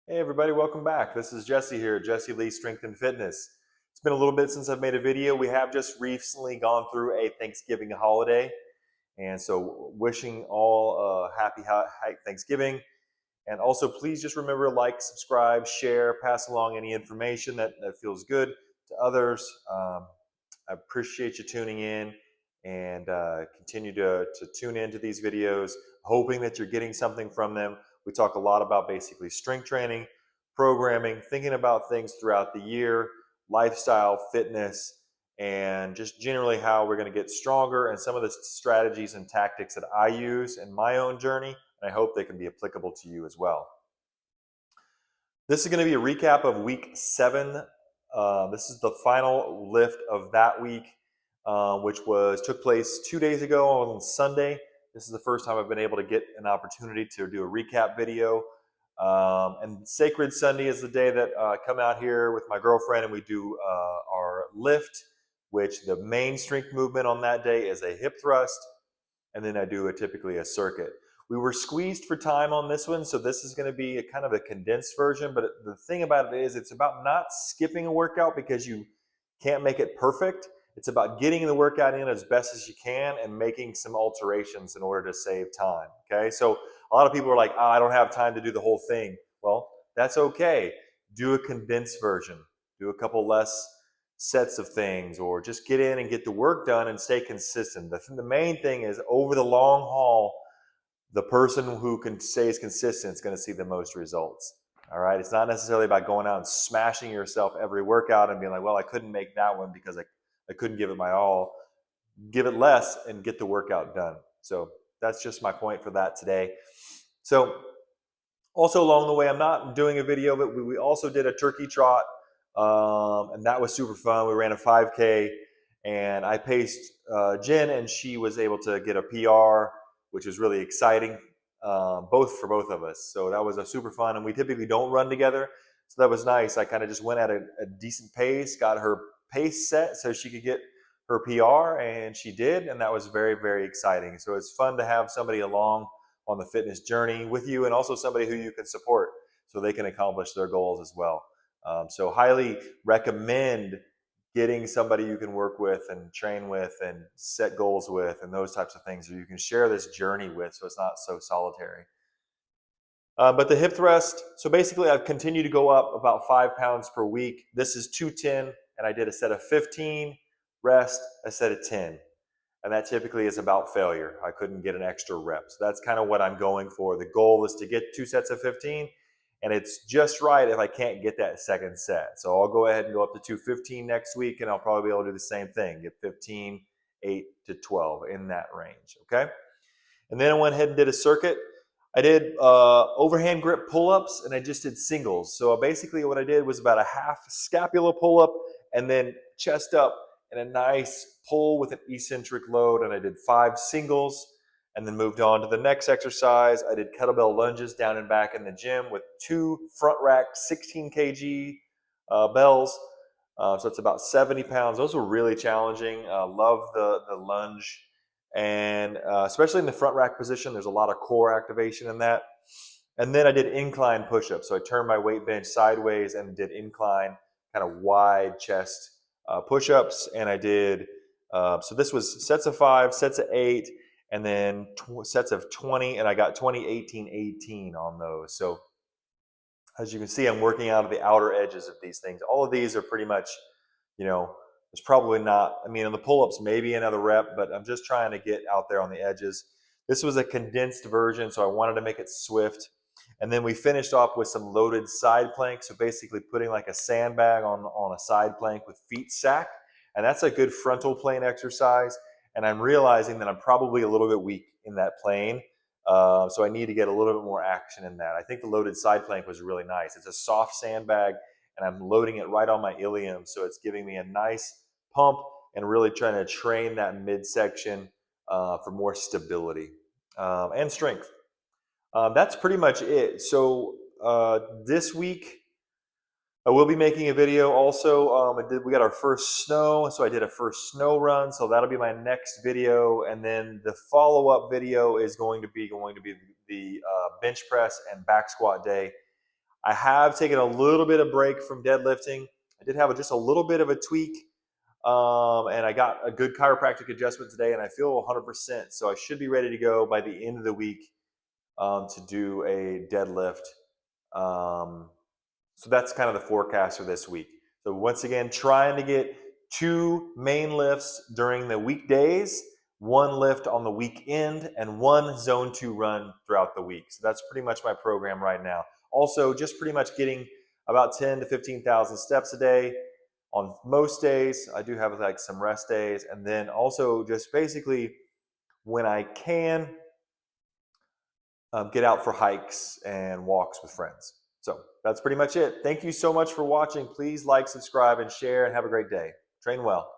Hey everybody, welcome back. This is Jesse here at Jesse Lee Strength and Fitness. It's been a little bit since I've made a video. We have just recently gone through a Thanksgiving holiday, and so wishing all happy Thanksgiving. And also, please just remember like, subscribe, share, pass along any information that feels good to others. I appreciate you tuning in and continue to tune into these videos, hoping that you're getting something from them. We talk a lot about basically strength training, programming, thinking about things throughout the year, lifestyle, fitness, and just generally how we're going to get stronger and some of the strategies and tactics that I use in my own journey. And I hope they can be applicable to you as well. This is going to be a recap of week 7. This is the final lift of that week, which took place 2 days ago on Sunday. This is the first time I've been able to get an opportunity to do a recap video. And Sacred Sunday is the day that I come out here with my girlfriend and we do our lift, which the main strength movement on that day is a hip thrust, and then I do typically a circuit. We were squeezed for time on this one, so this is going to be a kind of a condensed version, but the thing about it is it's about not skipping a workout because you can't make it perfect. It's about getting the workout in as best as you can and making some alterations in order to save time, okay? So a lot of people are like, oh, I don't have time to do the whole thing. Well, that's okay. Do a condensed version. Do a couple less sets of things, or just get in and get the work done and stay consistent. The main thing is over the long haul, the person who can stays consistent is going to see the most results. All right. It's not necessarily about going out and smashing yourself every workout and being like, well, I couldn't make that one because I couldn't give it my all. Give it less and get the workout done. So that's just my point for that today. So also along the way, I'm not doing a video, but we also did a turkey trot, and that was super fun. We ran a 5K, and I paced Jen, and she was able to get a PR, which was really exciting, for both of us. So that was a super fun, and we typically don't run together, so that was nice. I kind of just went at a decent pace, got her pace set so she could get her PR, and she did, and that was very, very exciting. So it's fun to have somebody along on the fitness journey with you, and also somebody who you can support so they can accomplish their goals as well. So highly recommend getting somebody you can work with and train with and set goals with and those types of things, or you can share this journey with, so it's not so solitary. But the hip thrust, so basically I've continued to go up about 5 pounds per week. This is 210, and I did a set of 15, rest, a set of 10. And that typically is about failure. I couldn't get an extra rep. So that's kind of what I'm going for. The goal is to get 2 sets of 15, and it's just right if I can't get that second set. So I'll go ahead and go up to 215 next week, and I'll probably be able to do the same thing, get 15, 8 to 12 in that range, okay? And then I went ahead and did a circuit. I did overhand grip pull-ups, and I just did singles. So basically what I did was about a half scapula pull-up and then chest up and a nice pull with an eccentric load, and I did 5 singles and then moved on to the next exercise. I did kettlebell lunges down and back in the gym with 2 front rack 16 kg bells. So it's about 70 pounds. Those were really challenging. Love the lunge. And especially in the front rack position, there's a lot of core activation in that. And then I did incline push-ups. So I turned my weight bench sideways and did incline, kind of wide chest push-ups. And I did, so this was sets of 5, sets of 8, and then sets of 20. And I got 20, 18, 18 on those. So as you can see, I'm working out of the outer edges of these things. All of these are pretty much, there's probably not, I mean, on the pull-ups, maybe another rep, but I'm just trying to get out there on the edges. This was a condensed version, so I wanted to make it swift. And then we finished off with some loaded side planks. So basically putting like a sandbag on a side plank with feet stacked. And that's a good frontal plane exercise. And I'm realizing that I'm probably a little bit weak in that plane. So I need to get a little bit more action in that. I think the loaded side plank was really nice. It's a soft sandbag, and I'm loading it right on my ilium. So it's giving me a nice pump and really trying to train that midsection for more stability and strength. That's pretty much it. So this week, I will be making a video also. We got our first snow, so I did a first snow run, so that'll be my next video. And then the follow-up video is going to be the bench press and back squat day. I have taken a little bit of break from deadlifting. I did have just a little bit of a tweak, and I got a good chiropractic adjustment today, and I feel 100%. So I should be ready to go by the end of the week to do a deadlift. So that's kind of the forecast for this week. So once again, trying to get 2 main lifts during the weekdays, 1 lift on the weekend, and 1 zone 2 run throughout the week. So that's pretty much my program right now. Also, just pretty much getting about 10 to 15,000 steps a day on most days. I do have like some rest days, and then also just basically when I can, get out for hikes and walks with friends. So that's pretty much it. Thank you so much for watching. Please like, subscribe, and share, and have a great day. Train well.